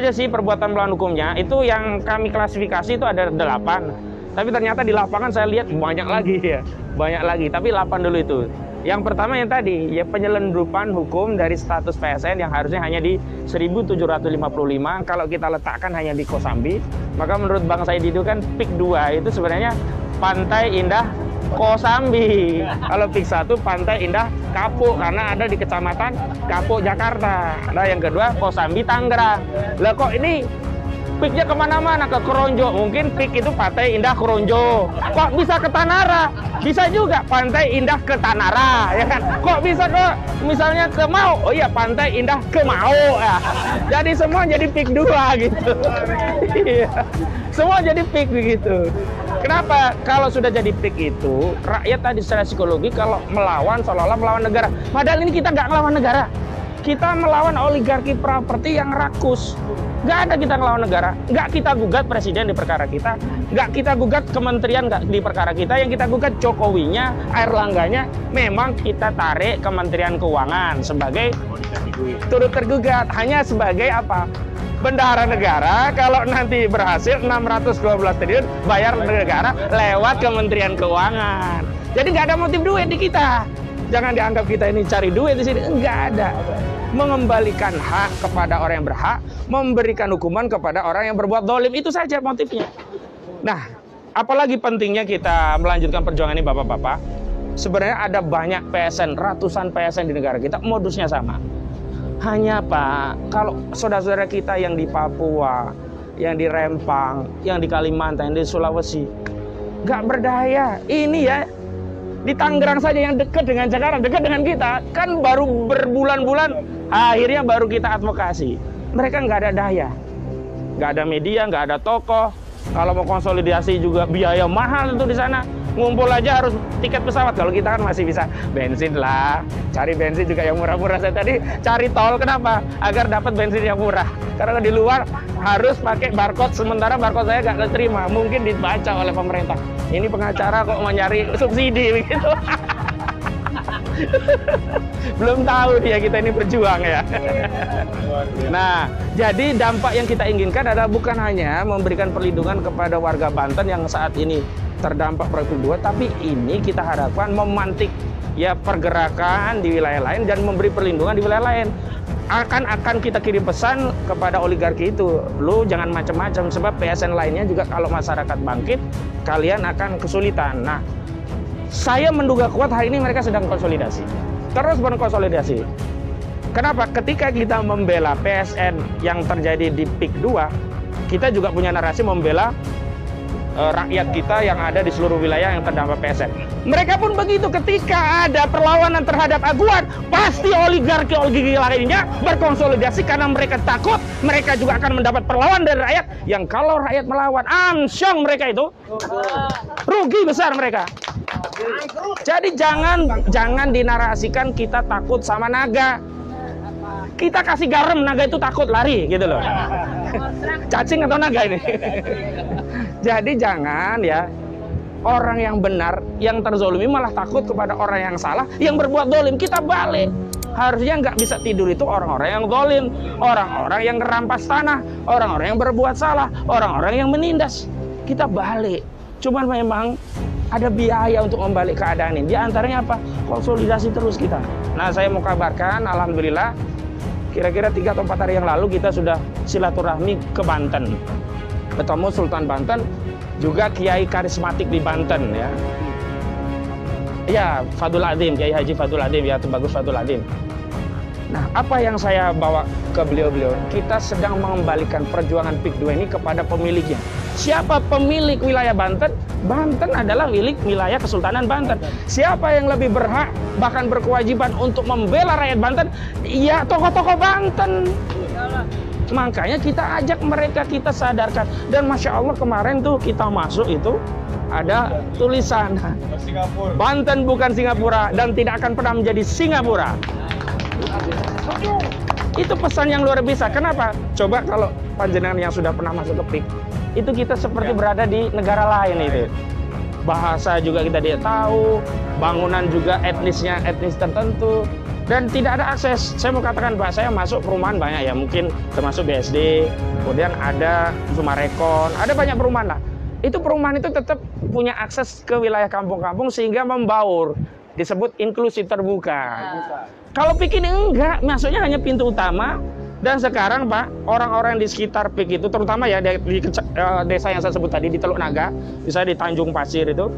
saja sih perbuatan melawan hukumnya. Itu yang kami klasifikasi itu ada 8. Tapi ternyata di lapangan saya lihat banyak lagi ya. Banyak lagi, tapi 8 dulu itu. Yang pertama yang tadi, ya penyelundupan hukum dari status PSN yang harusnya hanya di 1755. Kalau kita letakkan hanya di Kosambi, maka menurut Bang Said itu kan PIK 2 itu sebenarnya Pantai Indah Kosambi. Kalau PIK 1 Pantai Indah Kapuk, karena ada di Kecamatan Kapuk, Jakarta. Nah yang kedua Kosambi, Tangerang. Lah kok ini PIK-nya kemana-mana, ke Kronjo. Mungkin PIK itu Pantai Indah Kronjo. Kok bisa ke Tanara? Bisa juga Pantai Indah ke Tanara, ya kan? Kok bisa ke misalnya ke Mau? Oh iya, Pantai Indah ke Mau. Ya. Jadi semua jadi PIK 2 gitu. Iya. Semua jadi PIK begitu. Kenapa? Kalau sudah jadi PIK itu, rakyat tadi secara psikologi kalau melawan seolah-olah melawan negara. Padahal ini kita nggak melawan negara. Kita melawan oligarki properti yang rakus. Nggak ada kita ngelawan negara. Nggak kita gugat presiden di perkara kita. Nggak kita gugat kementerian di perkara kita. Yang kita gugat Jokowinya, Airlangganya. Memang kita tarik Kementerian Keuangan sebagai turut tergugat. Hanya sebagai apa? Bendahara negara. Kalau nanti berhasil 612 triliun bayar negara lewat Kementerian Keuangan. Jadi nggak ada motif duit di kita. Jangan dianggap kita ini cari duit di sini. Enggak ada. Mengembalikan hak kepada orang yang berhak, memberikan hukuman kepada orang yang berbuat dolim, itu saja motifnya. Nah, apalagi pentingnya kita melanjutkan perjuangan ini Bapak-Bapak. Sebenarnya ada banyak PSN, ratusan PSN di negara kita, modusnya sama. Hanya Pak, kalau saudara-saudara kita yang di Papua, yang di Rempang, yang di Kalimantan, yang di Sulawesi, nggak berdaya. Ini ya, di Tangerang saja yang dekat dengan Jakarta, dekat dengan kita, kan baru berbulan-bulan, akhirnya baru kita advokasi. Mereka nggak ada daya, nggak ada media, nggak ada tokoh. Kalau mau konsolidasi juga biaya mahal itu di sana. Ngumpul aja harus tiket pesawat. Kalau kita kan masih bisa bensin lah, cari bensin juga yang murah-murah. Saya tadi cari tol, kenapa? Agar dapat bensin yang murah. Karena di luar harus pakai barcode, sementara barcode saya nggak keterima. Mungkin dibaca oleh pemerintah. Ini pengacara kok mau nyari subsidi begitu. Belum tahu dia kita ini berjuang ya. Nah, jadi dampak yang kita inginkan adalah bukan hanya memberikan perlindungan kepada warga Banten yang saat ini terdampak proyek 2, tapi ini kita harapkan memantik ya pergerakan di wilayah lain dan memberi perlindungan di wilayah lain. Akan kita kirim pesan kepada oligarki itu, lu jangan macam-macam, sebab PSN lainnya juga kalau masyarakat bangkit, kalian akan kesulitan. Nah, saya menduga kuat hari ini mereka sedang konsolidasi, terus berkonsolidasi. Kenapa? Ketika kita membela PSN yang terjadi di PIK 2, kita juga punya narasi membela rakyat kita yang ada di seluruh wilayah yang terdampak PSN. Mereka pun begitu, ketika ada perlawanan terhadap aguan, pasti oligarki lainnya berkonsolidasi karena mereka takut mereka juga akan mendapat perlawanan dari rakyat yang kalau rakyat melawan, amsyong mereka itu rugi besar mereka. Jadi jangan dinarasikan kita takut sama naga. Kita kasih garam, naga itu takut lari gitu loh. Cacing atau naga ini? Jadi jangan ya, orang yang benar, yang terzolimi malah takut kepada orang yang salah, yang berbuat dolim. Kita balik. Harusnya nggak bisa tidur itu orang-orang yang dolim, orang-orang yang ngerampas tanah, orang-orang yang berbuat salah, orang-orang yang menindas. Kita balik. Cuman memang ada biaya untuk membalik keadaan ini. Di antaranya apa? Konsolidasi terus kita. Nah, saya mau kabarkan, alhamdulillah, kira-kira 3 atau 4 hari yang lalu kita sudah silaturahmi ke Banten. Ketemu Sultan Banten, juga kiai karismatik di Banten ya. Ya, Fadul Adim, Kiai Haji Fadul Adim ya, Bagus Fadul Adim. Nah, apa yang saya bawa ke beliau-beliau? Kita sedang mengembalikan perjuangan PIK 2 ini kepada pemiliknya. Siapa pemilik wilayah Banten? Banten adalah milik wilayah Kesultanan Banten. Siapa yang lebih berhak, bahkan berkewajiban untuk membela rakyat Banten? Ya, tokoh-tokoh Banten. Makanya kita ajak mereka, kita sadarkan. Dan Masya Allah kemarin tuh kita masuk itu, ada tulisan Banten bukan Singapura dan tidak akan pernah menjadi Singapura. Itu pesan yang luar biasa. Kenapa? Coba kalau panjenengan yang sudah pernah masuk ke PIK, itu kita seperti berada di negara lain itu. Bahasa juga kita tidak tahu, bangunan juga etnisnya etnis tertentu. dan tidak ada akses. Saya mau katakan Pak, saya masuk perumahan banyak ya, mungkin termasuk BSD, kemudian ada Sumarekon, ada banyak perumahan lah. Itu perumahan itu tetap punya akses ke wilayah kampung-kampung sehingga membaur, disebut inklusif terbuka. Kalau PIK ini enggak, masuknya hanya pintu utama. Dan sekarang Pak, orang-orang di sekitar PIK itu, terutama ya di desa yang saya sebut tadi, di Teluk Naga, misalnya di Tanjung Pasir itu,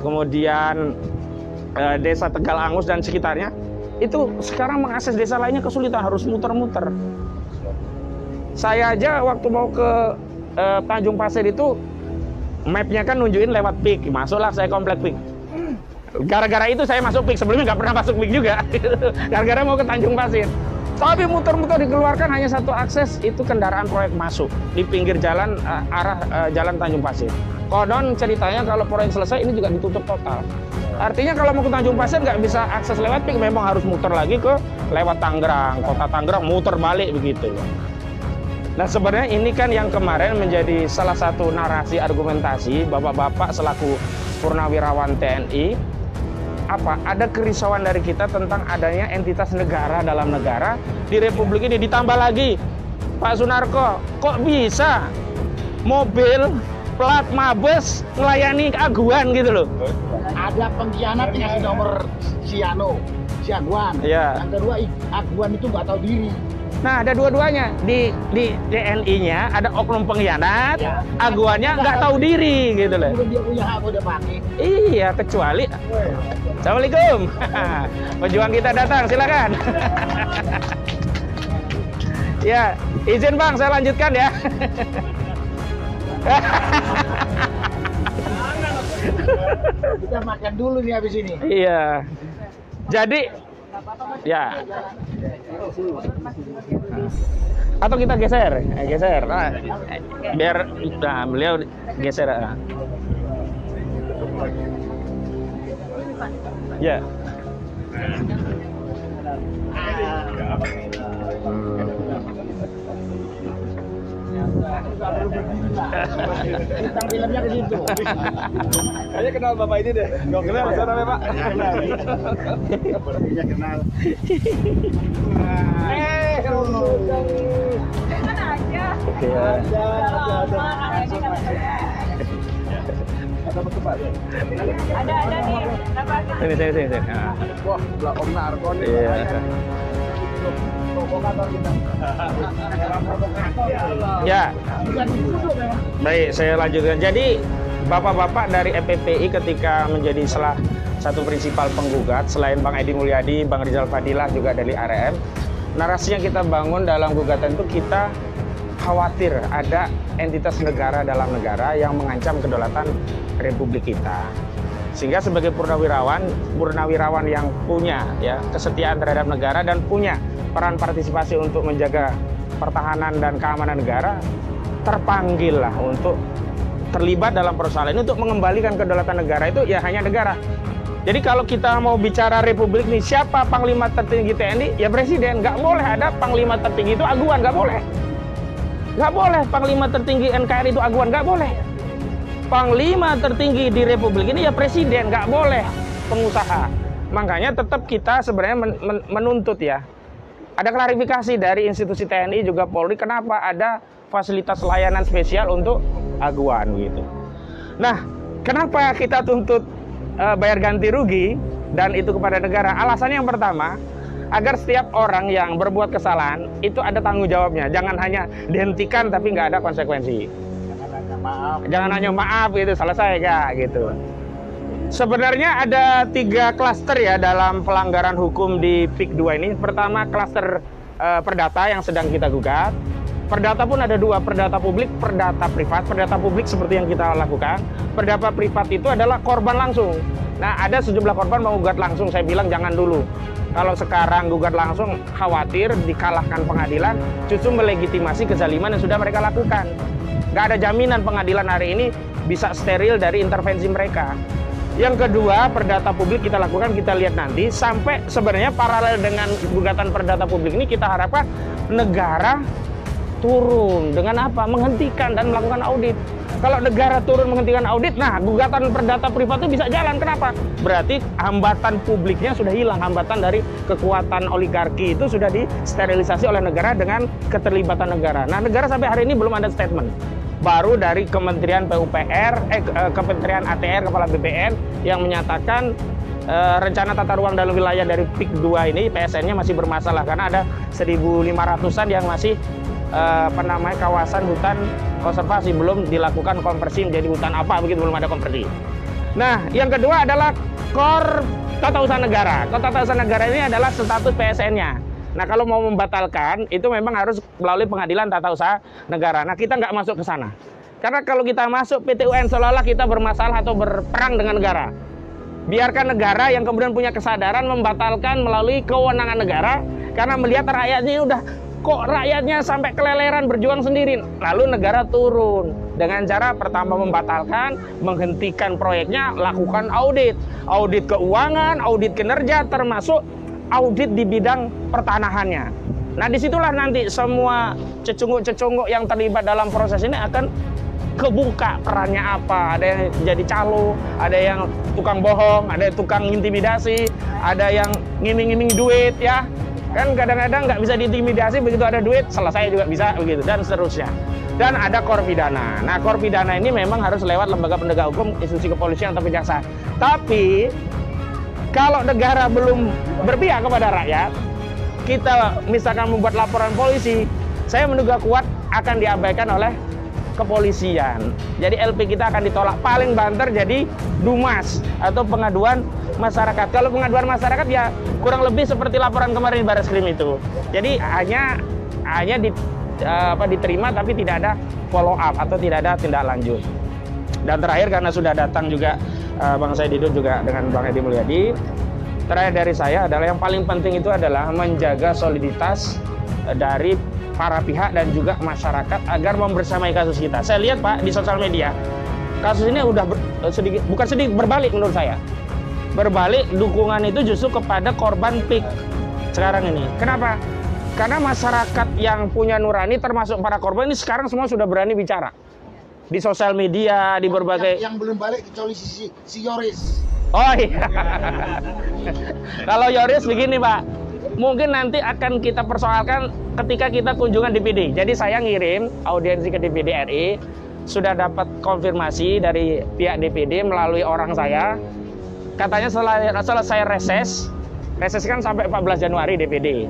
kemudian desa Tegal Angus dan sekitarnya, itu sekarang mengakses desa lainnya kesulitan, harus muter-muter. Saya aja waktu mau ke Tanjung Pasir itu, mapnya kan nunjukin lewat PIK, masuklah saya komplek PIK. Gara-gara itu saya masuk PIK, sebelumnya nggak pernah masuk PIK juga, gara-gara mau ke Tanjung Pasir. Tapi muter-muter dikeluarkan hanya satu akses, itu kendaraan proyek masuk di pinggir jalan arah jalan Tanjung Pasir. Konon ceritanya kalau proyek selesai ini juga ditutup total. Artinya kalau mau ke Tanjung Pasir nggak bisa akses lewat PIK, memang harus muter lagi ke lewat Tangerang, kota Tangerang, muter balik begitu. Nah sebenarnya ini kan yang kemarin menjadi salah satu narasi argumentasi bapak-bapak selaku purnawirawan TNI. Apa? Ada kerisauan dari kita tentang adanya entitas negara dalam negara di Republik ini. Ditambah lagi, Pak Sunarko, kok bisa mobil plat Mabes melayani aguan gitu loh? Ada pengkhianat yang ngasih nomor si Aguan. Ya. Yang kedua, Aguan itu nggak tahu diri. Nah, ada dua-duanya. Di TNI-nya ada oknum pengkhianat, ya. Aguannya nggak tahu diri gitu loh. Dia punya hak udah pakai. Iya, kecuali. Assalamualaikum. Pejuang kita datang, silakan. Ya, izin Bang, saya lanjutkan ya. Kita makan dulu nih habis ini. Iya. Jadi, ya. Atau kita geser, nah, biar beliau geser. Ya. Bintang filmnya ke situ. Kayaknya kenal bapak ini deh. Nggak kenal, saya namanya Pak. Sepertinya kenal. Mana aja? Oke ya. Ada nih. Sini. Nah. Wah, belah Om Narko nih. Iya. Ya. Baik, saya lanjutkan. Jadi, bapak-bapak dari FPPI ketika menjadi salah satu prinsipal penggugat, selain Bang Edi Mulyadi, Bang Rizal Fadilah juga dari ARM, narasi yang kita bangun dalam gugatan itu kita khawatir ada entitas negara dalam negara yang mengancam kedaulatan Republik kita. Sehingga sebagai purnawirawan yang punya ya kesetiaan terhadap negara dan punya peran partisipasi untuk menjaga pertahanan dan keamanan negara, terpanggil lah untuk terlibat dalam persoalan ini untuk mengembalikan kedaulatan negara itu ya hanya negara. Jadi kalau kita mau bicara Republik ini, siapa Panglima tertinggi TNI? Ya Presiden. Nggak boleh ada Panglima tertinggi itu aguan, nggak boleh. Nggak boleh Panglima tertinggi NKRI itu aguan, nggak boleh. Panglima tertinggi di Republik ini ya Presiden, nggak boleh pengusaha. Makanya tetap kita sebenarnya menuntut ya. Ada klarifikasi dari institusi TNI juga Polri, kenapa ada fasilitas layanan spesial untuk aguan gitu. Nah, kenapa kita tuntut bayar ganti rugi dan itu kepada negara? Alasannya yang pertama, agar setiap orang yang berbuat kesalahan itu ada tanggung jawabnya. Jangan hanya dihentikan tapi nggak ada konsekuensi. Jangan hanya maaf gitu, selesai ya gitu. Sebenarnya ada 3 klaster ya dalam pelanggaran hukum di PIK 2 ini. Pertama klaster perdata yang sedang kita gugat. Perdata pun ada 2, perdata publik, perdata privat. Perdata publik seperti yang kita lakukan. Perdata privat itu adalah korban langsung. Nah, ada sejumlah korban mau gugat langsung. Saya bilang jangan dulu. Kalau sekarang gugat langsung, khawatir dikalahkan pengadilan, justru melegitimasi kezaliman yang sudah mereka lakukan. Nggak ada jaminan pengadilan hari ini bisa steril dari intervensi mereka. Yang kedua, perdata publik kita lakukan, kita lihat nanti. Sampai sebenarnya paralel dengan gugatan perdata publik ini, kita harapkan negara turun. Dengan apa? Menghentikan dan melakukan audit. Kalau negara turun menghentikan audit, nah gugatan perdata privat itu bisa jalan. Kenapa? Berarti hambatan publiknya sudah hilang, hambatan dari kekuatan oligarki itu sudah disterilisasi oleh negara dengan keterlibatan negara. Nah, negara sampai hari ini belum ada statement. Baru dari Kementerian PUPR, Kementerian ATR, Kepala BPN yang menyatakan rencana tata ruang dalam wilayah dari PIK 2 ini, PSN-nya masih bermasalah karena ada 1.500-an yang masih kawasan hutan konservasi, belum dilakukan konversi menjadi hutan apa begitu, belum ada konversi. Nah, yang kedua adalah KOR Tata Usaha Negara. KOR Tata Usaha Negara ini adalah status PSN-nya. Nah, kalau mau membatalkan itu memang harus melalui Pengadilan Tata Usaha Negara. Nah, kita nggak masuk ke sana. Karena kalau kita masuk PT UN seolah-olah kita bermasalah atau berperang dengan negara. Biarkan negara yang kemudian punya kesadaran membatalkan melalui kewenangan negara karena melihat rakyatnya udah kok rakyatnya sampai keleleran berjuang sendiri. Lalu negara turun dengan cara pertama membatalkan, menghentikan proyeknya, lakukan audit. Audit keuangan, audit kinerja, termasuk audit di bidang pertanahannya. Nah, disitulah nanti semua cecunguk-cecunguk yang terlibat dalam proses ini akan kebuka perannya apa. Ada yang jadi calo, ada yang tukang bohong, ada yang tukang intimidasi, ada yang ngiming-ngiming duit ya. Kan kadang-kadang nggak bisa diintimidasi, begitu ada duit selesai juga bisa begitu, dan seterusnya. Dan ada KOR pidana. Nah, KOR pidana ini memang harus lewat lembaga penegak hukum, institusi kepolisian atau kejaksaan. Tapi kalau negara belum berpihak kepada rakyat, kita misalkan membuat laporan polisi, saya menduga kuat akan diabaikan oleh kepolisian. Jadi LP kita akan ditolak, paling banter jadi DUMAS atau pengaduan masyarakat. Kalau pengaduan masyarakat ya kurang lebih seperti laporan kemarin di Barreskrim itu. Jadi hanya diterima tapi tidak ada follow up atau tidak ada tindak lanjut. Dan terakhir, karena sudah datang juga Bang Said Didu juga dengan Bang Edi Mulyadi, terakhir dari saya adalah yang paling penting itu adalah menjaga soliditas dari para pihak dan juga masyarakat agar membersamai kasus kita. Saya lihat Pak di sosial media, kasus ini udah bukan sedikit berbalik menurut saya. Berbalik dukungan itu justru kepada korban PIK sekarang ini. Kenapa? Karena masyarakat yang punya nurani termasuk para korban ini sekarang semua sudah berani bicara. Di sosial media, di berbagai... Yang belum balik kecuali si Yoris. Oh iya. Kalau Yoris begini Pak, mungkin nanti akan kita persoalkan ketika kita kunjungan DPD. Jadi saya ngirim audiensi ke DPD RI, sudah dapat konfirmasi dari pihak DPD melalui orang saya. Katanya setelah saya reses kan sampai 14 Januari DPD.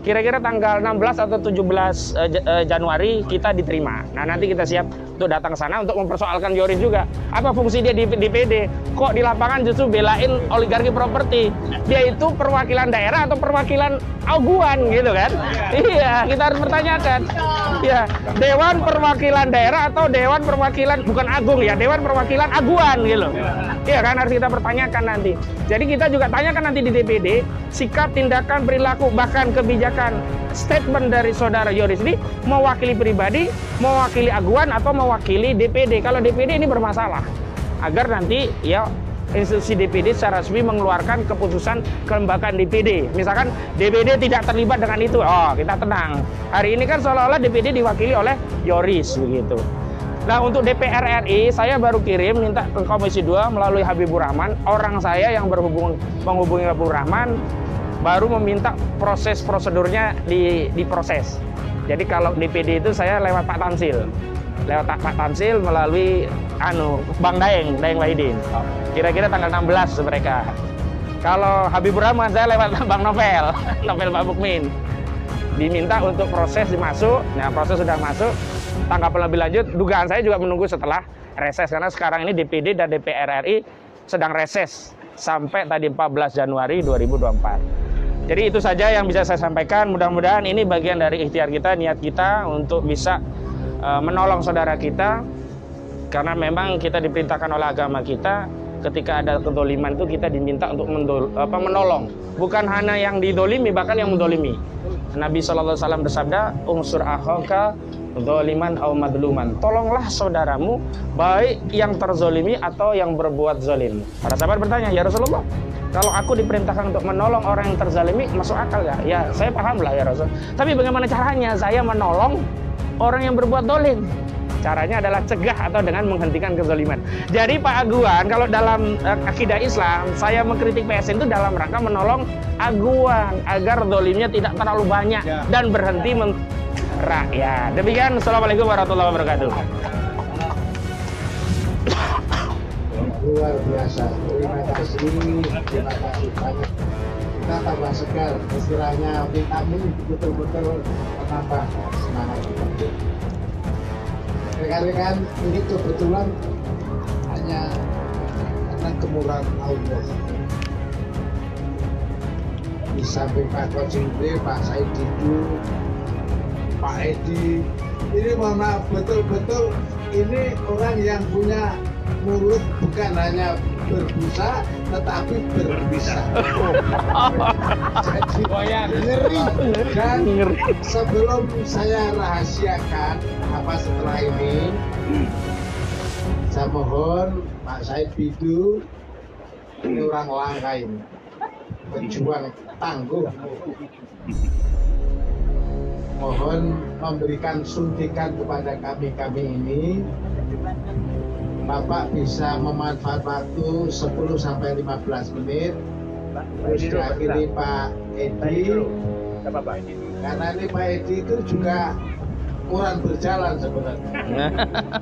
Kira-kira tanggal 16 atau 17 Januari kita diterima. Nah, nanti kita siap untuk datang ke sana untuk mempersoalkan Yoris juga. Apa fungsi dia di DPD? Kok di lapangan justru belain oligarki properti? Dia itu perwakilan daerah atau perwakilan aguan gitu kan? Iya, kita harus pertanyakan. Ya, Dewan Perwakilan Daerah atau Dewan Perwakilan bukan agung ya, Dewan Perwakilan aguan gitu. Iya kan, harus kita pertanyakan nanti. Jadi kita juga tanyakan nanti di DPD sikap, tindakan, perilaku, bahkan kebijakan statement dari saudara Yoris ini mewakili pribadi, mewakili aguan atau mewakili DPD. Kalau DPD ini bermasalah, agar nanti ya institusi DPD secara resmi mengeluarkan keputusan kelembagaan DPD. Misalkan DPD tidak terlibat dengan itu, oh kita tenang. Hari ini kan seolah-olah DPD diwakili oleh Yoris begitu. Nah, untuk DPR RI saya baru kirim minta ke Komisi 2 melalui Habibur Rahman, orang saya yang menghubungi Habibur Rahman, baru meminta proses prosedurnya diproses. Jadi kalau DPD itu saya lewat Pak Tansil. Lewat Pak Tansil melalui Bang Daeng Wahidin. Kira-kira tanggal 16 mereka. Kalau Habibur Rahman saya lewat Bang Novel Pak Bukmin. Diminta untuk proses dimasuk. Nah, proses sudah masuk. Tanggapan lebih lanjut, dugaan saya juga menunggu setelah reses karena sekarang ini DPD dan DPR RI sedang reses sampai tadi 14 Januari 2024. Jadi itu saja yang bisa saya sampaikan. Mudah-mudahan ini bagian dari ikhtiar kita, niat kita untuk bisa menolong saudara kita, karena memang kita diperintahkan oleh agama kita ketika ada kedoliman itu kita diminta untuk menolong, bukan hanya yang didolimi, bahkan yang mendolimi. Nabi SAW bersabda, unsur akhaka doliman au madluman, tolonglah saudaramu baik yang terzolimi atau yang berbuat zolim. Para sahabat bertanya, ya Rasulullah, kalau aku diperintahkan untuk menolong orang yang terzalimi, masuk akal gak? Ya saya paham lah ya Rasul, tapi bagaimana caranya saya menolong orang yang berbuat dolim? Caranya adalah cegah atau dengan menghentikan kezaliman. Jadi Pak Aguan, kalau dalam akidah Islam, saya mengkritik PSN itu dalam rangka menolong Aguan agar zalimnya tidak terlalu banyak dan berhenti rakyat. Demikian, Assalamualaikum warahmatullahi wabarakatuh. Luar biasa. Terima kasih banyak. Kita tambah segar, istilahnya vitamin betul-betul menambah semangat kita. Rekan-rekan, ini kebetulan hanya karena kemurahan Allah. Di samping Pak Kojimbe, Pak Said Didu, Pak Edi, ini mohon maaf, betul-betul ini orang yang punya mulut bukan hanya berbusa, tetapi berbisa. Jadi ngeri. Dan sebelum saya rahasiakan apa setelah ini, saya mohon Pak Said Didu, ini orang langka ini, pejuang tangguh. Mohon memberikan suntikan kepada kami ini. Bapak bisa memanfaat waktu 10-15 menit. Terus diakhiri Pak Edi. Karena ini Pak Edi itu juga kurang berjalan sebenarnya.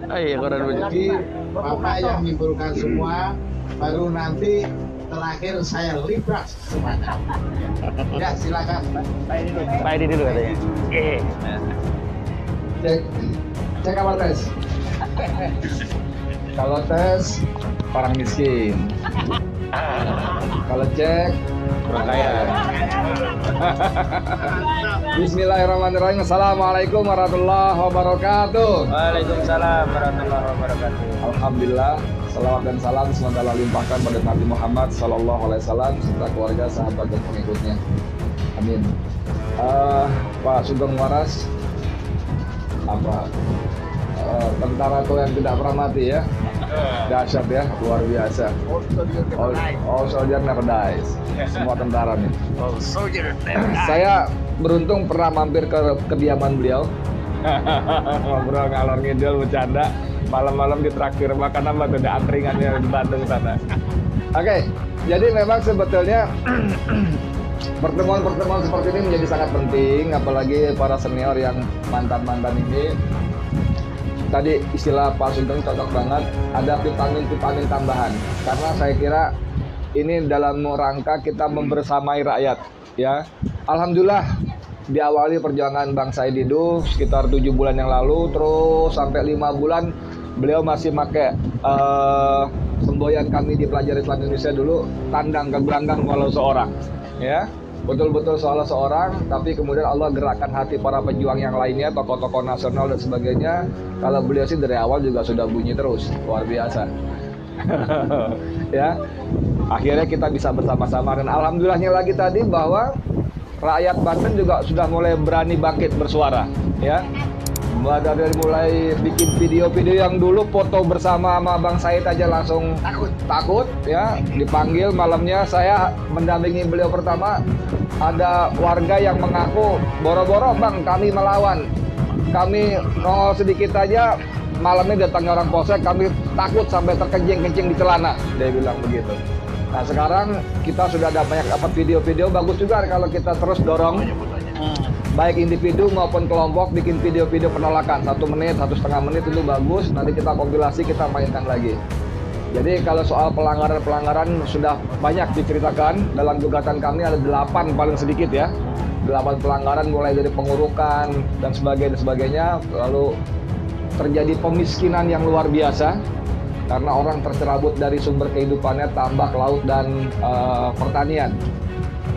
Iya, kurang berjalan. Jadi Bapak yang menyimpulkan semua, baru nanti terakhir saya libas semuanya. Ya, silakan. Pak Edi dulu katanya. Cek awal tes. Kalau tes orang miskin. Kalau cek Kurang kaya. Bismillahirrahmanirrahim. Assalamualaikum warahmatullahi wabarakatuh. Waalaikumsalam warahmatullahi wabarakatuh. Alhamdulillah, salawat dan salam semoga limpahkan pada Nabi Muhammad Sallallahu Alaihi Wasallam serta keluarga, sahabat dan pengikutnya. Amin. Pak Sugeng Waras, apa tentara itu yang tidak pernah mati ya? Dahsyat ya, luar biasa. All soldier never dies. Semua tentara nih. Saya beruntung pernah mampir ke kediaman beliau. Ngobrol ngalor ngidul bercanda. Malam-malam ditraktir makan apa tuh, ada angkringannya di Bandung sana. Oke, jadi memang sebetulnya pertemuan-pertemuan seperti ini menjadi sangat penting, apalagi para senior yang mantan-mantan ini. Tadi istilah Pak Sugeng cocok banget, ada vitamin-vitamin tambahan. Karena saya kira ini dalam rangka kita membersamai rakyat, ya. Alhamdulillah diawali perjuangan Bang Said Didu sekitar 7 bulan yang lalu, terus sampai 5 bulan beliau masih pakai semboyan kami di Pelajar Islam Indonesia dulu, tandang ke gelanggang walau seorang, ya. Betul-betul soal seorang, tapi kemudian Allah gerakkan hati para pejuang yang lainnya, tokoh-tokoh nasional dan sebagainya. Kalau beliau sih dari awal juga sudah bunyi terus, luar biasa. Ya, akhirnya kita bisa bersama-sama, dan alhamdulillahnya lagi tadi bahwa rakyat Banten juga sudah mulai berani bangkit bersuara, ya. Dari mulai bikin video-video yang dulu foto bersama sama Bang Said aja langsung takut ya, dipanggil malamnya. Saya mendampingi beliau pertama, ada warga yang mengaku boro-boro Bang kami melawan, kami nongol sedikit aja malamnya datangnya orang polsek, kami takut sampai terkencing-kencing di celana, dia bilang begitu. Nah sekarang kita sudah ada banyak dapat video-video bagus juga kalau kita terus dorong, baik individu maupun kelompok bikin video-video penolakan 1 menit, 1,5 menit itu bagus. Nanti kita kompilasi, kita mainkan lagi. Jadi kalau soal pelanggaran sudah banyak diceritakan. Dalam gugatan kami ada 8 paling sedikit ya, 8 pelanggaran mulai dari pengurukan dan sebagainya. Lalu terjadi pemiskinan yang luar biasa karena orang tercerabut dari sumber kehidupannya, tambak, laut, dan pertanian.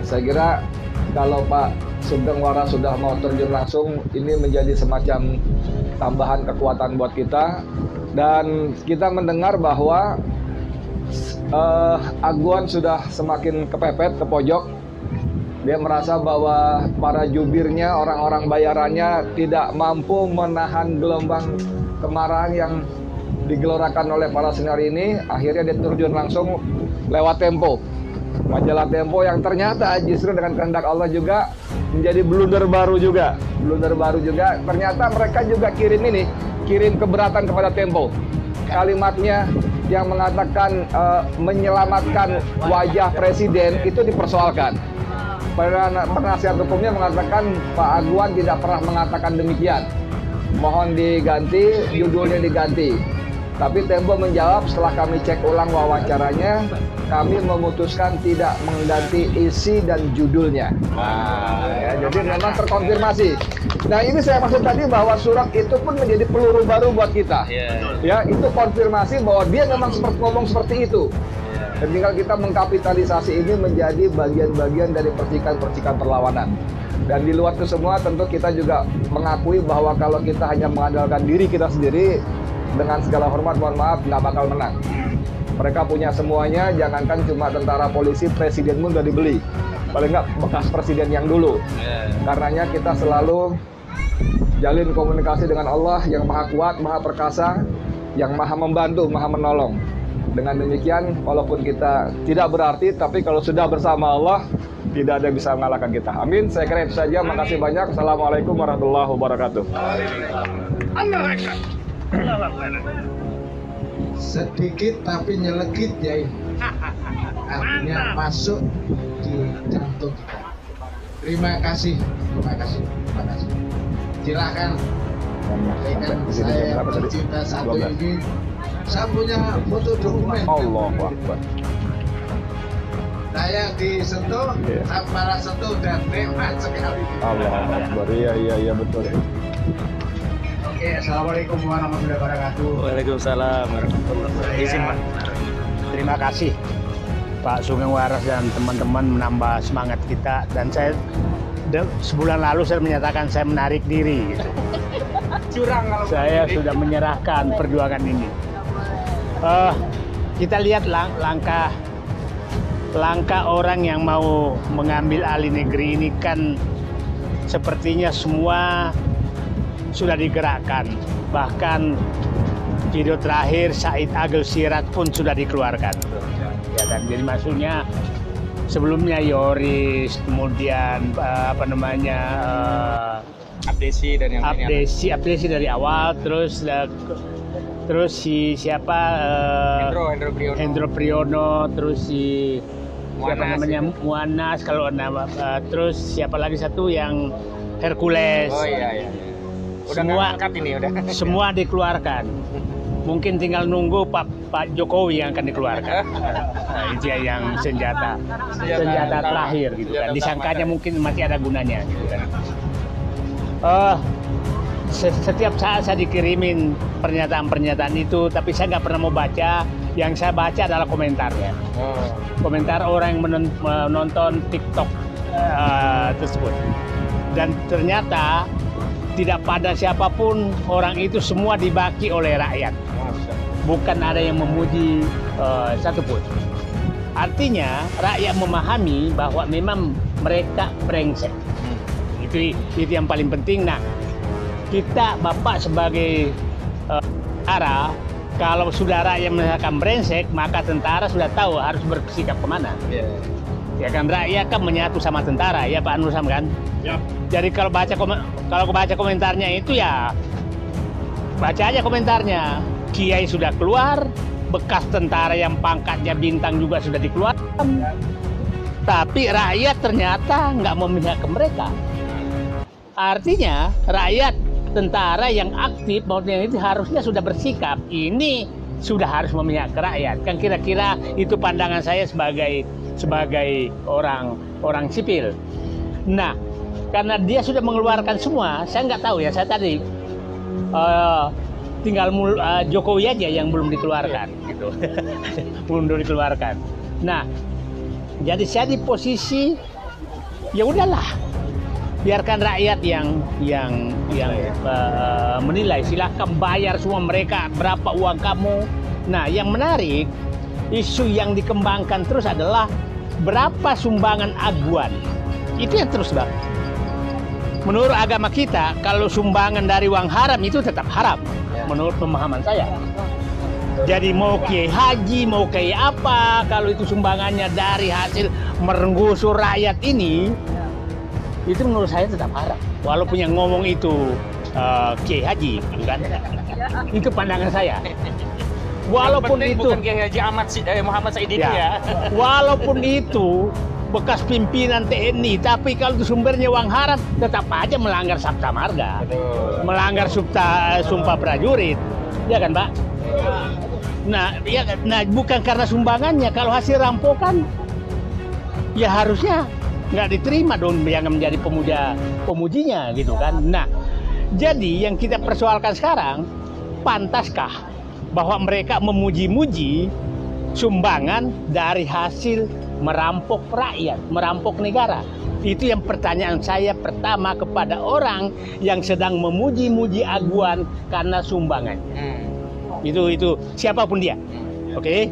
Saya kira kalau Pak Sugeng Waras sudah mau terjun langsung, ini menjadi semacam tambahan kekuatan buat kita. Dan kita mendengar bahwa Aguan sudah semakin kepepet, ke pojok. Dia merasa bahwa para jubirnya, orang-orang bayarannya tidak mampu menahan gelombang kemarahan yang digelorakan oleh para senior ini. Akhirnya dia terjun langsung lewat Tempo, majalah Tempo, yang ternyata justru dengan kehendak Allah juga menjadi blunder baru juga. Ternyata mereka juga kirim ini, kirim keberatan kepada Tempo. Kalimatnya yang mengatakan menyelamatkan wajah presiden itu dipersoalkan. Penasihat hukumnya mengatakan Pak Agwan tidak pernah mengatakan demikian. Mohon diganti, judulnya diganti. Tapi Tempo menjawab setelah kami cek ulang wawancaranya, kami memutuskan tidak mengganti isi dan judulnya. Nah, ya, jadi memang terkonfirmasi. Nah, ini saya maksud tadi bahwa surat itu pun menjadi peluru baru buat kita. Ya, itu konfirmasi bahwa dia memang ngomong seperti itu. Dan tinggal kita mengkapitalisasi ini menjadi bagian-bagian dari percikan-percikan perlawanan. Dan di luar itu semua tentu kita juga mengakui bahwa kalau kita hanya mengandalkan diri kita sendiri, dengan segala hormat mohon maaf nggak bakal menang. Mereka punya semuanya, jangankan cuma tentara, polisi, presiden pun udah dibeli. Paling nggak bekas presiden yang dulu. Karenanya kita selalu jalin komunikasi dengan Allah yang maha kuat, maha perkasa, yang maha membantu, maha menolong. Dengan demikian, walaupun kita tidak berarti, tapi kalau sudah bersama Allah, tidak ada yang bisa mengalahkan kita. Amin. Saya kira itu saja. Makasih banyak. Assalamualaikum warahmatullahi wabarakatuh. Sedikit tapi nyelekit ya ini. Artinya masuk di jantung kita. Terima kasih. Silakan. Saya bercinta satu ini. Saya punya foto dokumen. Allahu Akbar. Saya disentuh, saya malah sentuh dan hebat sekali. Allahu Akbar. Iya betul. Oke, assalamualaikum warahmatullahi wabarakatuh. Waalaikumsalam warahmatullahi wabarakatuh. Izin, Pak. Terima kasih Pak Sugeng Waras dan teman-teman menambah semangat kita. Dan saya sebulan lalu saya menyatakan saya menarik diri. Gitu. Curang kalau saya sudah menyerahkan perjuangan ini. Kita lihat langkah orang yang mau mengambil alih negeri ini kan sepertinya semua sudah digerakkan. Bahkan video terakhir Said Agil Siraj pun sudah dikeluarkan. Ya kan, jadi maksudnya sebelumnya Yoris, kemudian abdesi dan yang abdesi dari awal, terus si siapa Hendro Priyono, terus si siapa namanya Muanas, kalau nama terus siapa lagi satu yang Hercules. Oh iya. Semua dikeluarkan. Mungkin tinggal nunggu Pak Jokowi yang akan dikeluarkan. Nah, itu yang senjata terakhir gitu kan. Disangkanya mungkin masih ada gunanya gitu kan. Setiap saat saya dikirimin pernyataan itu, tapi saya nggak pernah mau baca. Yang saya baca adalah komentarnya. Komentar orang yang menonton TikTok tersebut. Dan ternyata tidak pada siapapun, orang itu semua dibaki oleh rakyat. Bukan ada yang memuji satupun. Artinya rakyat memahami bahwa memang mereka brengsek. Itu yang paling penting. Nah, kita Bapak sebagai tentara, kalau sudah rakyat mengatakan brengsek, maka tentara sudah tahu harus bersikap kemana. Ya kan, rakyat kan menyatu sama tentara, ya Pak Nur Sam kan? Jadi kalau baca komentarnya itu ya baca aja komentarnya. Kiai sudah keluar, bekas tentara yang pangkatnya bintang juga sudah dikeluarkan. Tapi rakyat ternyata nggak memihak ke mereka. Artinya rakyat, tentara yang aktif maupun itu harusnya sudah bersikap. Ini sudah harus memihak ke rakyat. Kan kira-kira itu pandangan saya sebagai orang sipil. Nah, karena dia sudah mengeluarkan semua, saya nggak tahu ya. Saya tadi tinggal Jokowi aja yang belum dikeluarkan, gitu. Belum dikeluarkan. Nah, jadi saya di posisi ya udahlah, biarkan rakyat yang menilai. Silahkan bayar semua mereka berapa uang kamu. Nah, yang menarik, isu yang dikembangkan terus adalah berapa sumbangan Agwan. Itu yang terus bang. Menurut agama kita, kalau sumbangan dari uang haram itu tetap haram. Menurut pemahaman saya. Jadi mau kiai haji, mau kiai apa, kalau itu sumbangannya dari hasil menggusur rakyat ini, itu menurut saya tetap haram. Walaupun yang ngomong itu Kiai Haji, bukan? Itu pandangan saya. Walaupun itu bukan Kiai Haji Muhammad Said itu ya. Walaupun itu bekas pimpinan TNI, tapi kalau itu sumbernya uang haram, tetap aja melanggar Sabta Marga, melanggar sumpah prajurit, ya kan, Pak? Nah, bukan karena sumbangannya. Kalau hasil rampokan, ya harusnya nggak diterima dong yang menjadi pemujinya, gitu kan? Nah, jadi yang kita persoalkan sekarang, pantaskah bahwa mereka memuji-muji sumbangan dari hasil merampok rakyat, merampok negara? Itu yang pertanyaan saya pertama kepada orang yang sedang memuji-muji aguan karena sumbangan. Itu siapapun dia. Oke.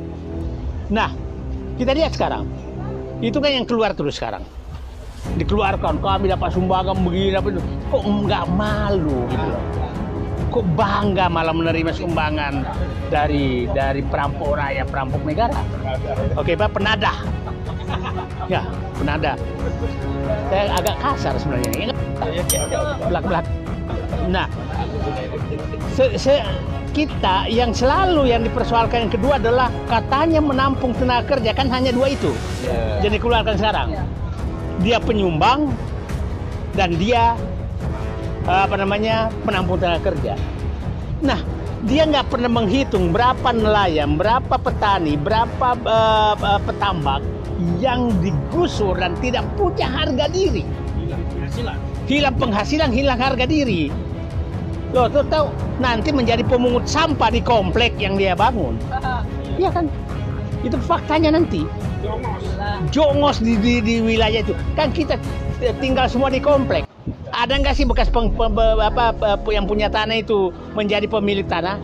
Nah, kita lihat sekarang. Itu kan yang keluar terus sekarang. Dikeluarkan, kami dapat sumbangan begini, kok nggak malu gitu loh. Kok bangga malah menerima sumbangan dari perampok rakyat, perampok negara. Oke, Pak, penadah. Ya, penadah. Saya agak kasar sebenarnya. Belak-belak. Nah, kita yang selalu yang dipersoalkan yang kedua adalah katanya menampung tenaga kerja, kan hanya dua itu. Jadi keluarkan sekarang. Dia penyumbang dan dia penampung tenaga kerja. Nah, dia nggak pernah menghitung berapa nelayan, berapa petani, berapa petambak yang digusur dan tidak punya harga diri. Hilang penghasilan, hilang harga diri. Loh, tuh tahu nanti menjadi pemungut sampah di komplek yang dia bangun. Iya kan? Itu faktanya nanti. Jongos di wilayah itu. Kan kita tinggal semua di komplek. Ada nggak sih bekas yang punya tanah itu menjadi pemilik tanah?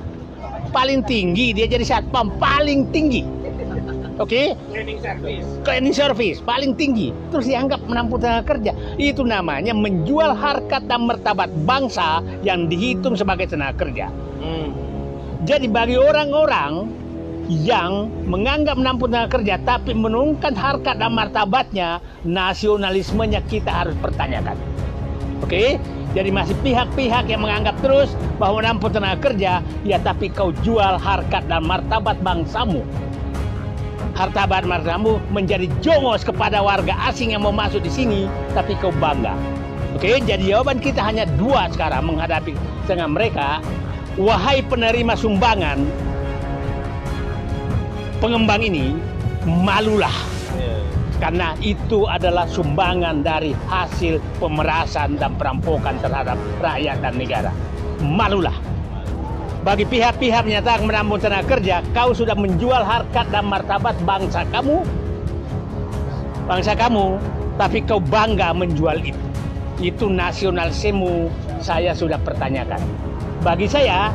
Paling tinggi dia jadi satpam paling tinggi. Oke? Cleaning service paling tinggi. Terus dianggap menampung tenaga kerja. Itu namanya menjual harkat dan martabat bangsa yang dihitung sebagai tenaga kerja. Jadi bagi orang-orang yang menganggap menampung tenaga kerja tapi menurunkan harkat dan martabatnya, nasionalismenya kita harus pertanyakan. Oke? Jadi masih pihak-pihak yang menganggap terus bahwa menampung tenaga kerja, ya tapi kau jual harkat dan martabat bangsamu. Hartabat martabatmu menjadi jongos kepada warga asing yang mau masuk di sini, tapi kau bangga. Oke, jadi jawaban kita hanya dua sekarang menghadapi dengan mereka. Wahai penerima sumbangan, pengembang ini, malulah. Karena itu adalah sumbangan dari hasil pemerasan dan perampokan terhadap rakyat dan negara. Malulah. Bagi pihak-pihak menyatakan menampung tenaga kerja, kau sudah menjual harkat dan martabat bangsa kamu, tapi kau bangga menjual itu. Itu nasionalisme saya sudah pertanyakan. Bagi saya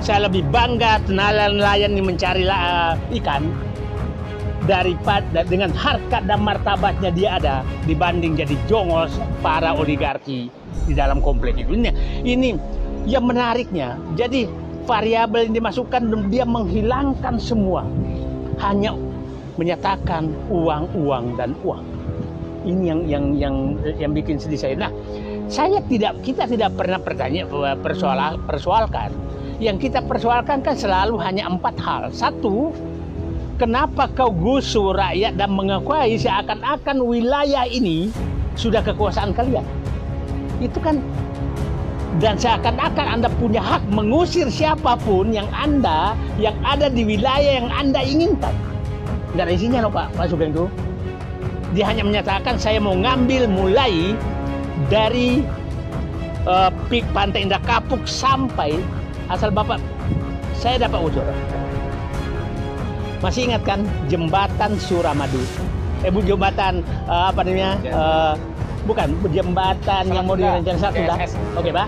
lebih bangga nelayan yang mencari ikan daripada dengan harkat dan martabatnya dia ada dibanding jadi jongos para oligarki di dalam komplek itu. Ini yang menariknya. Jadi variabel yang dimasukkan, dia menghilangkan semua, hanya menyatakan uang dan uang. Ini yang bikin sedih saya. Nah, kita tidak pernah persoalkan. Yang kita persoalkan kan selalu hanya 4 hal. 1, kenapa kau gusur rakyat dan mengakui seakan-akan wilayah ini sudah kekuasaan kalian? Itu kan. Dan seakan-akan Anda punya hak mengusir siapapun yang ada di wilayah yang Anda inginkan. Nggak ada isinya loh Pak Sugeng itu. Dia hanya menyatakan saya mau ngambil mulai dari pik Pantai Indah Kapuk sampai asal Bapak, saya dapat bocor. Masih ingat kan jembatan Suramadu? Jembatan bukan jembatan yang mau direncanakan Selat Sunda. Oke, Pak.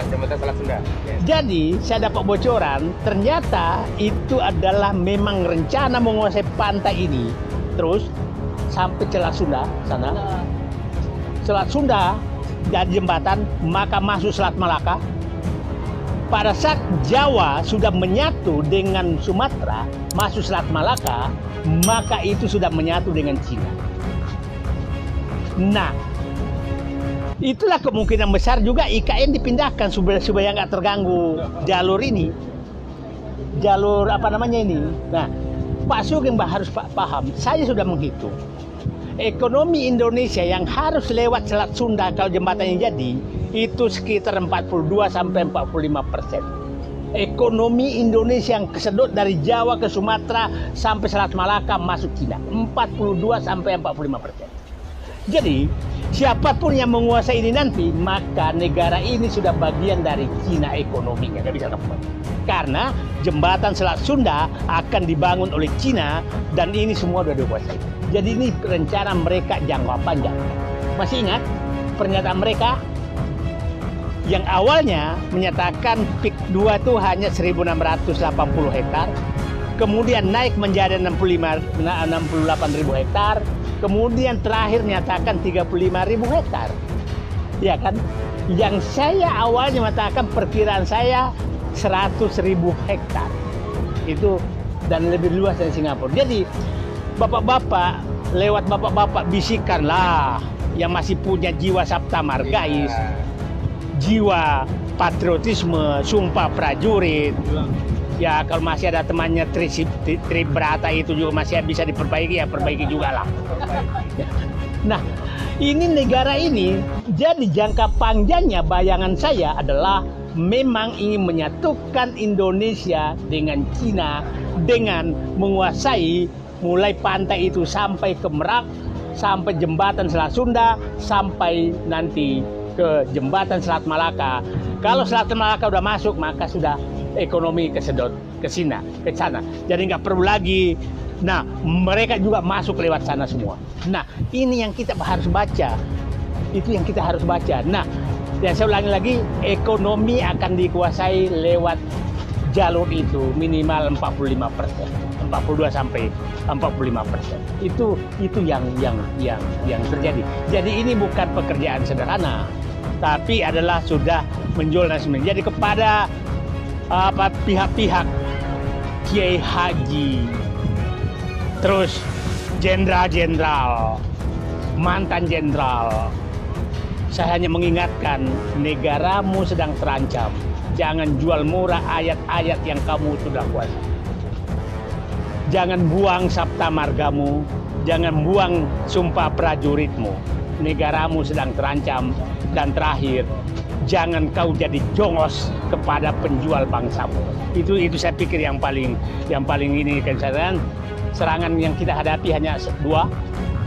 Jembatan Selat Sunda. Jadi saya dapat bocoran, ternyata itu adalah memang rencana menguasai pantai ini, terus sampai Selat Sunda sana. Selat Sunda jadi jembatan, maka masuk Selat Malaka. Pada saat Jawa sudah menyatu dengan Sumatera, masuk Selat Malaka, maka itu sudah menyatu dengan Cina. Nah, itulah kemungkinan besar juga IKN dipindahkan supaya nggak terganggu jalur ini. Jalur apa namanya ini? Nah, Pak Sugeng harus paham, saya sudah menghitung. Ekonomi Indonesia yang harus lewat Selat Sunda kalau jembatannya jadi, itu sekitar 42-45%. Ekonomi Indonesia yang kesedot dari Jawa ke Sumatera sampai Selat Malaka masuk Cina, 42-45%. Jadi, siapapun yang menguasai ini nanti, maka negara ini sudah bagian dari Cina ekonominya, nggak bisa lepas. Karena jembatan Selat Sunda akan dibangun oleh Cina dan ini semua sudah dikuasai. Jadi ini rencana mereka jangka panjang. Masih ingat pernyataan mereka yang awalnya menyatakan PIK 2 itu hanya 1.680 hektar, kemudian naik menjadi 68.000 hektar, kemudian terakhir menyatakan 35.000 hektar. Ya kan? Yang saya awalnya mengatakan perkiraan saya 100.000 hektar. Itu dan lebih luas dari Singapura. Jadi bapak-bapak lewat bapak-bapak bisikanlah yang masih punya jiwa sabta margais, jiwa patriotisme, sumpah prajurit. Ya kalau masih ada temannya Tribrata itu juga masih bisa diperbaiki, ya perbaiki juga lah. Nah, ini negara ini jadi jangka panjangnya bayangan saya adalah memang ingin menyatukan Indonesia dengan Cina dengan menguasai mulai pantai itu sampai ke Merak, sampai jembatan Selat Sunda, sampai nanti ke jembatan Selat Malaka. Kalau Selat Malaka udah masuk, maka sudah ekonomi kesedot ke sana. Jadi nggak perlu lagi. Nah, mereka juga masuk lewat sana semua. Nah, ini yang kita harus baca. Itu yang kita harus baca. Nah, dan saya ulangi lagi, ekonomi akan dikuasai lewat jalur itu minimal 45%, 42-45%. Itu yang terjadi. Jadi ini bukan pekerjaan sederhana, tapi adalah sudah menjual nasional. Jadi kepada pihak-pihak Kiai Haji, terus jenderal-jenderal, mantan jenderal, saya hanya mengingatkan, negaramu sedang terancam. Jangan jual murah ayat-ayat yang kamu sudah kuasai. Jangan buang sabta margamu, jangan buang sumpah prajuritmu. Negaramu sedang terancam. Dan terakhir, jangan kau jadi jongos kepada penjual bangsamu. Itu saya pikir yang paling ini kan serangan yang kita hadapi hanya dua.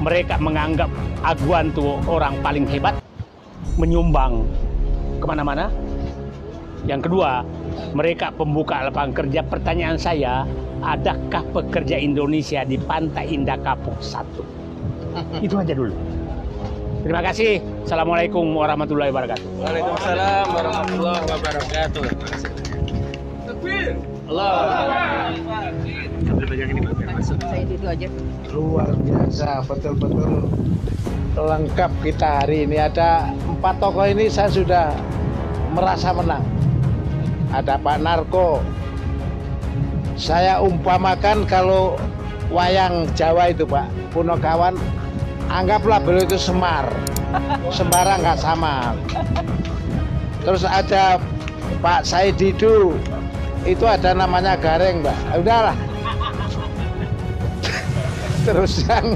Mereka menganggap Aguan itu orang paling hebat, menyumbang kemana-mana. Yang kedua, mereka pembuka lapangan kerja. Pertanyaan saya, adakah pekerja Indonesia di Pantai Indah Kapuk 1? Itu aja dulu. Terima kasih. Assalamualaikum warahmatullahi wabarakatuh. Waalaikumsalam warahmatullahi wabarakatuh. Luar biasa, betul-betul lengkap kita hari ini. Ada 4 tokoh ini saya sudah merasa menang. Ada Pak Narko. Saya umpamakan kalau wayang Jawa itu Pak Punokawan, anggaplah beliau itu Semar. Sembarang nggak sama. Terus ada Pak Said Didu, itu ada namanya Gareng Mbak. Udahlah. Terus yang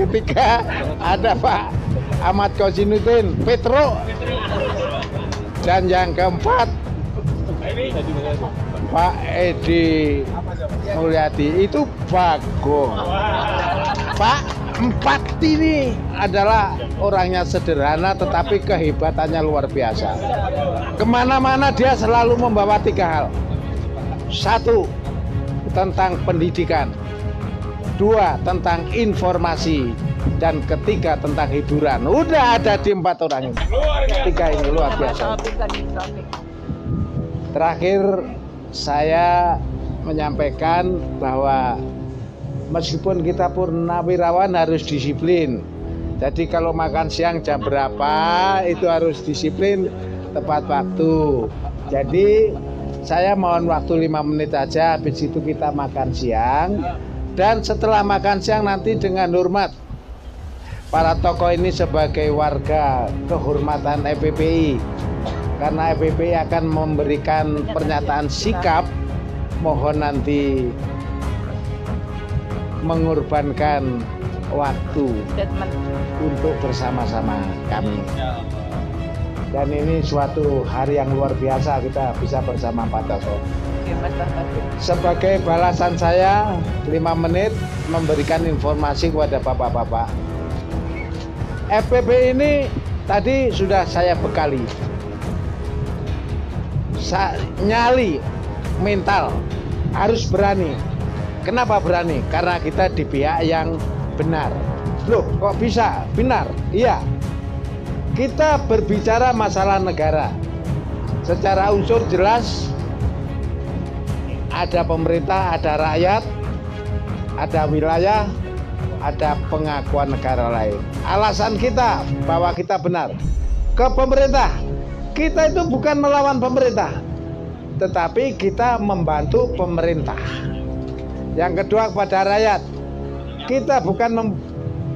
ketiga ada Pak Ahmad Kozinuddin Petro. Dan yang keempat Pak Edi Mulyadi, itu Bagong. Pak, 4 ini adalah orangnya sederhana tetapi kehebatannya luar biasa. Kemana-mana dia selalu membawa 3 hal. 1, tentang pendidikan. 2, tentang informasi. Dan ketiga, tentang hiburan. Udah ada di 4 orang ini. 3 ini luar biasa. Terakhir, saya menyampaikan bahwa meskipun kita purnawirawan harus disiplin. Jadi kalau makan siang jam berapa itu harus disiplin tepat waktu. Jadi saya mohon waktu 5 menit aja, habis itu kita makan siang. Dan setelah makan siang nanti dengan hormat para tokoh ini sebagai warga kehormatan FPPI, karena FPPI akan memberikan pernyataan sikap, mohon nanti mengorbankan waktu untuk bersama-sama kami. Dan ini suatu hari yang luar biasa kita bisa bersama Pak Tokoh. Sebagai balasan saya 5 menit memberikan informasi kepada bapak-bapak. FPP ini tadi sudah saya bekali. Nyali mental, harus berani. Kenapa berani? Karena kita di pihak yang benar. Loh, kok bisa? Benar? Iya. Kita berbicara masalah negara. Secara unsur jelas, ada pemerintah, ada rakyat, ada wilayah, ada pengakuan negara lain. Alasan kita bahwa kita benar ke pemerintah, kita itu bukan melawan pemerintah, tetapi kita membantu pemerintah. Yang kedua kepada rakyat, kita bukan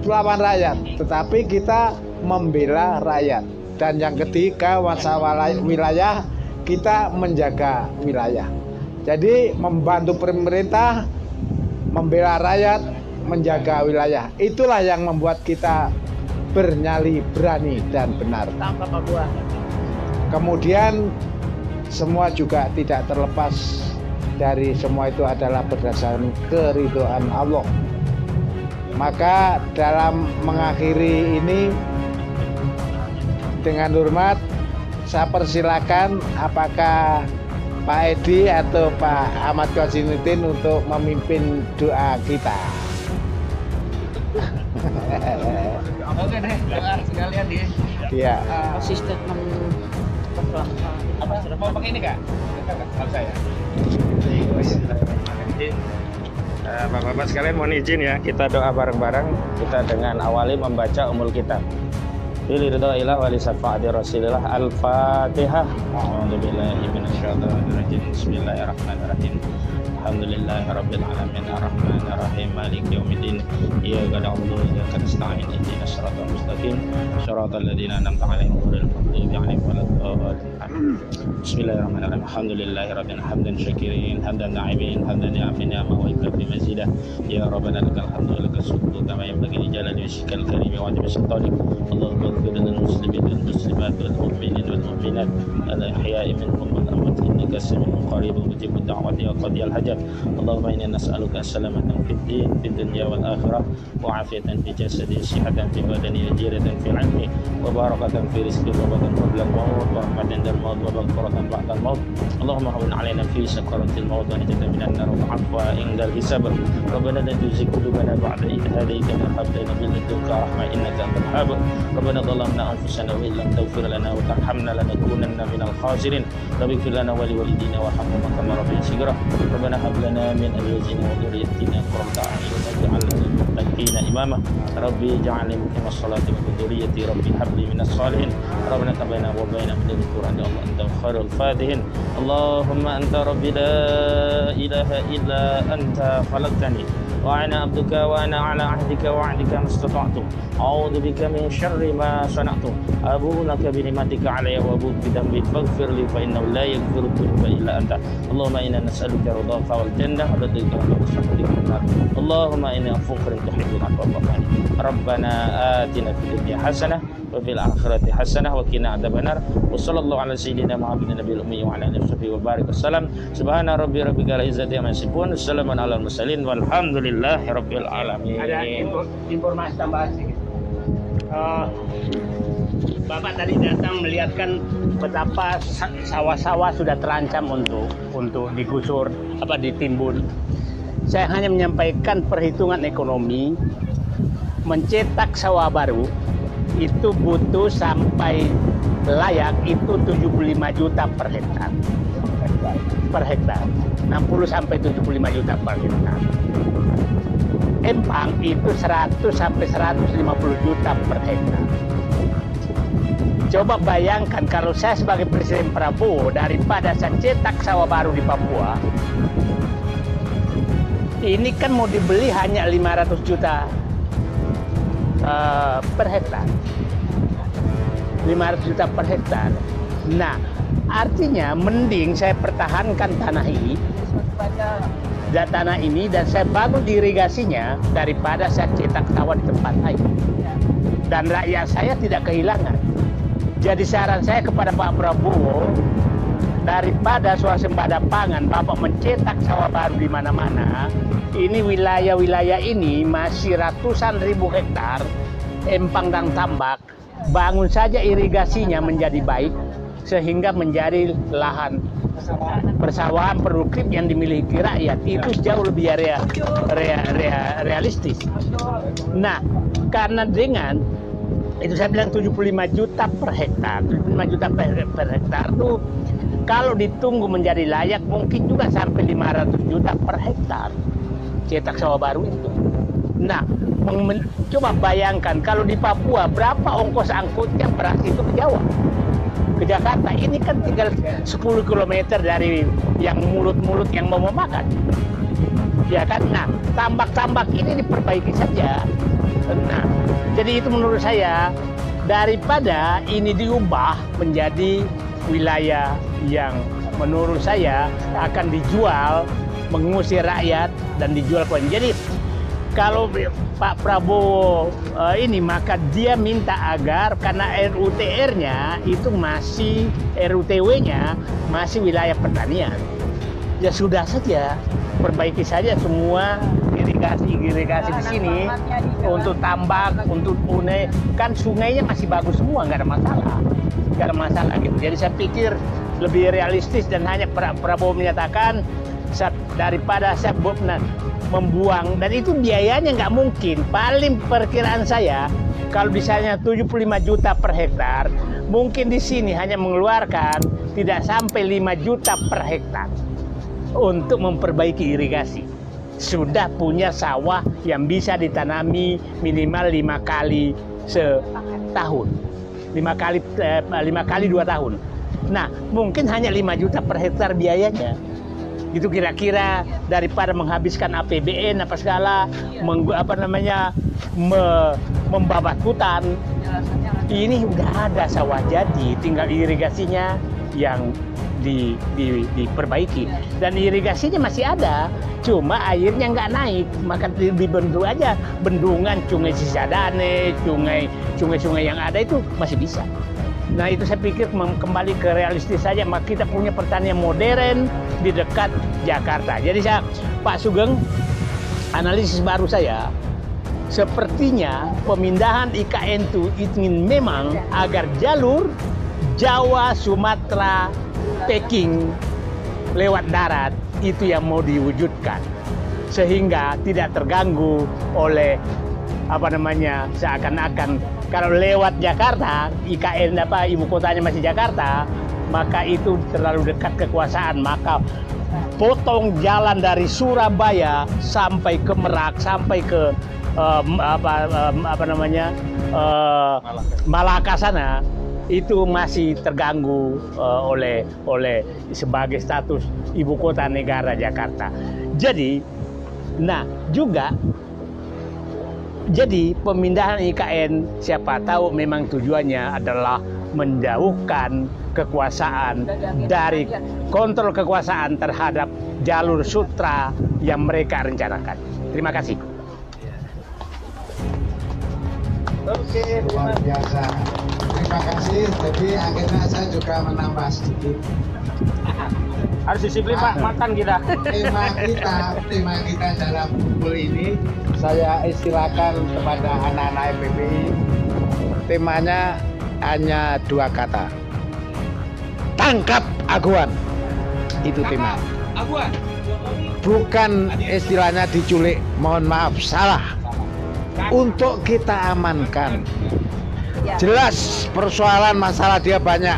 melawan rakyat, tetapi kita membela rakyat. Dan yang ketiga masalah wilayah, kita menjaga wilayah. Jadi membantu pemerintah, membela rakyat, menjaga wilayah. Itulah yang membuat kita bernyali berani dan benar. Kemudian semua juga tidak terlepas dari semua itu adalah berdasarkan keridhaan Allah. Maka dalam mengakhiri ini dengan hormat saya persilakan apakah Pak Edi atau Pak Ahmad Kozinuddin untuk memimpin doa kita. Oke deh, doa sekalian deh. Iya. Statement Apa mau pakai ini kak? Saya. Bapak-bapak sekalian mohon izin ya, kita doa bareng-bareng. Kita dengan awali membaca umul kitab. Biridha'illah wa lisafa'ati Rasulillah. Al-Fatihah. A'udzubillahi minasyaitonir rajim. Bismillahirrahmanirrahim. Alhamdulillahirabbil alamin arrahmanir rahim maliki yaumiddin iyyaka na'budu wa iyyaka nasta'in ihdinas siratal mustaqim siratal ladzina an'amta 'alaihim ghairil maghdubi 'alaihim waladdallin. Bismillahirrahmanirrahim. Alhamdulillahirabbil hamdan syakirin hamdan na'imin hamdan ya'fi ni'ama wa ikfi mazidah ya rabbana lakal hamdu wa lakal syukru kama yanbaghi li jalali wajhikal karim wa 'azimi sultanik. Allahumma ighfir lil muslimin wal muslimat wal mu'minin wal mu'minat al ahya'i minhum wal amwat innaka sami'un qaribun mujibud da'wati ya qadiyal hajat. Allahumma inna nas'aluka salamatan fid din fid dunya wal akhirah wa afiyatan fi jasadi sihatan fi badani ajiratan fi 'ilmi wa barakatan fi rizqi wa barakatan qabla al-maut wa rahmatan dal maut wa maghfiratan ba'da al-maut. Allahumma hawwin 'alaina fi sakaratil maut wa najatan minan nar wa 'afwa indal hisab. Rabbana la tuzigh qulubana ba'da idh hadaytana wa hab lana min ladunka rahmah innaka antal wahhab. Rabbana dhalamna anfusana wa illam taghfir lana wa tarhamna lanakunanna minal khasirin. Rabbi ighfir lana wa liwalidina warhamhum kama rabbayana shighra. Rabbana hab lana min azwajina wa dhurriyyatina qurrata a'yun waj'alna lil muttaqina imama. Rabbi ij'alni muqimas salati wa dhurriyyati rabbi hab li minas salihin. Rabbana tabaina wa baina min al-Qur'an ya Allah anta khairul fatihin. Allahumma anta rabbi la ilaha illa anta khalaqtani wa ana abduka wa ana ala ahdika wa 'ahdika mastata'tu. A'udzu bika min syarri ma sana'tu. Abu'u laka bi ni'matika 'alayya wa abu'u bi dhanbi faghfir li fa innahu la yaghfiru dhunuba illa anta. Allahumma inna nas'aluka ridhaka wal jannah wa ridhaka wa sakhatika nar. Allahumma inni afuqun tuhibbul 'afwa fa'fu anni. Rabbana atina fid dunya hasanah wa fil akhirati hasanah wa qina adzabannar. Wa sallallahu ala sayyidina Muhammadin nabiyil ummi wa ala alihi washabihi wa barik wasallam. Subhana rabbikal izzati amma yasifun. Wassalamun alal mursalin walhamdulillahi rabbil alamin. Ada informasi tambahan sedikit. Bapak tadi datang melihatkan betapa sawah-sawah sudah terancam untuk digusur, ditimbun. Saya hanya menyampaikan perhitungan ekonomi. Mencetak sawah baru itu butuh sampai layak itu 75 juta per hektar. 60 sampai 75 juta per hektar. Empang itu 100 sampai 150 juta per hektar. Coba bayangkan kalau saya sebagai Presiden Prabowo, daripada saya cetak sawah baru di Papua, ini kan mau dibeli hanya 500 juta per hektar. 500 juta per hektar. Nah, artinya mending saya pertahankan tanah ini dan saya bangun irigasinya daripada saya cetak sawah di tempat lain. Dan rakyat saya tidak kehilangan. Jadi saran saya kepada Pak Prabowo, daripada swasembada pangan Bapak mencetak sawah baru di mana-mana, ini wilayah-wilayah ini masih ratusan ribu hektar empang dan tambak, bangun saja irigasinya menjadi baik sehingga menjadi lahan persawahan produktif yang dimiliki rakyat. Itu jauh lebih realistis. Nah, karena dengan itu saya bilang 75 juta per hektar. 75 juta per hektar itu kalau ditunggu menjadi layak mungkin juga sampai 500 juta per hektar cetak sawah baru itu. Nah, coba bayangkan kalau di Papua berapa ongkos angkutnya beras itu ke Jawa, ke Jakarta. Ini kan tinggal 10 km dari yang mulut-mulut yang mau makan. Ya kan? Nah, tambak-tambak ini diperbaiki saja. Nah, jadi itu menurut saya, daripada ini diubah menjadi wilayah yang menurut saya akan dijual, mengusir rakyat dan dijual ke. Jadi kalau Pak Prabowo ini, maka dia minta agar karena RUTR-nya itu masih, RUTW-nya masih wilayah pertanian. Ya sudah saja, perbaiki saja semua irigasi di sini untuk tambak, untuk sungai. Kan sungainya masih bagus semua, nggak ada masalah gitu. Jadi saya pikir lebih realistis dan hanya Prabowo menyatakan daripada saya membuang, dan itu biayanya nggak mungkin. Paling perkiraan saya kalau misalnya 75 juta per hektar, mungkin di sini hanya mengeluarkan tidak sampai 5 juta per hektar untuk memperbaiki irigasi. Sudah punya sawah yang bisa ditanami minimal 5 kali setahun, 5 kali 2 tahun. Nah, mungkin hanya 5 juta per hektar biayanya. Itu kira-kira daripada menghabiskan APBN apa segala, membabat hutan. Ini udah ada sawah jadi, tinggal irigasinya yang diperbaiki. Dan irigasinya masih ada, cuma airnya nggak naik, maka dibentuk aja bendungan, sungai Cisadane, sungai-sungai yang ada itu masih bisa. Nah, itu saya pikir kembali ke realistis saja. Maka kita punya pertanian modern di dekat Jakarta. Jadi Pak Sugeng, analisis baru saya, sepertinya pemindahan IKN itu ingin memang agar jalur Jawa, Sumatera, Peking lewat darat itu yang mau diwujudkan, sehingga tidak terganggu oleh seakan-akan kalau lewat Jakarta, IKN ibu kotanya masih Jakarta, maka itu terlalu dekat kekuasaan. Maka potong jalan dari Surabaya sampai ke Merak, sampai ke Malaka sana, itu masih terganggu oleh sebagai status ibu kota negara Jakarta. Jadi pemindahan IKN siapa tahu memang tujuannya adalah menjauhkan kekuasaan dari kontrol kekuasaan terhadap jalur sutra yang mereka rencanakan. Terima kasih. Oke, luar biasa. Terima kasih. Jadi akhirnya saya juga menambah sedikit. Harus disiplin Pak, makan kita. Tema kita dalam kumpul ini saya istilahkan kepada anak-anak FPPI. Temanya hanya 2 kata. Tangkap aguan. Itu tema. Aguan. Bukan istilahnya diculik, mohon maaf, salah. Untuk kita amankan. Jelas persoalan masalah dia banyak.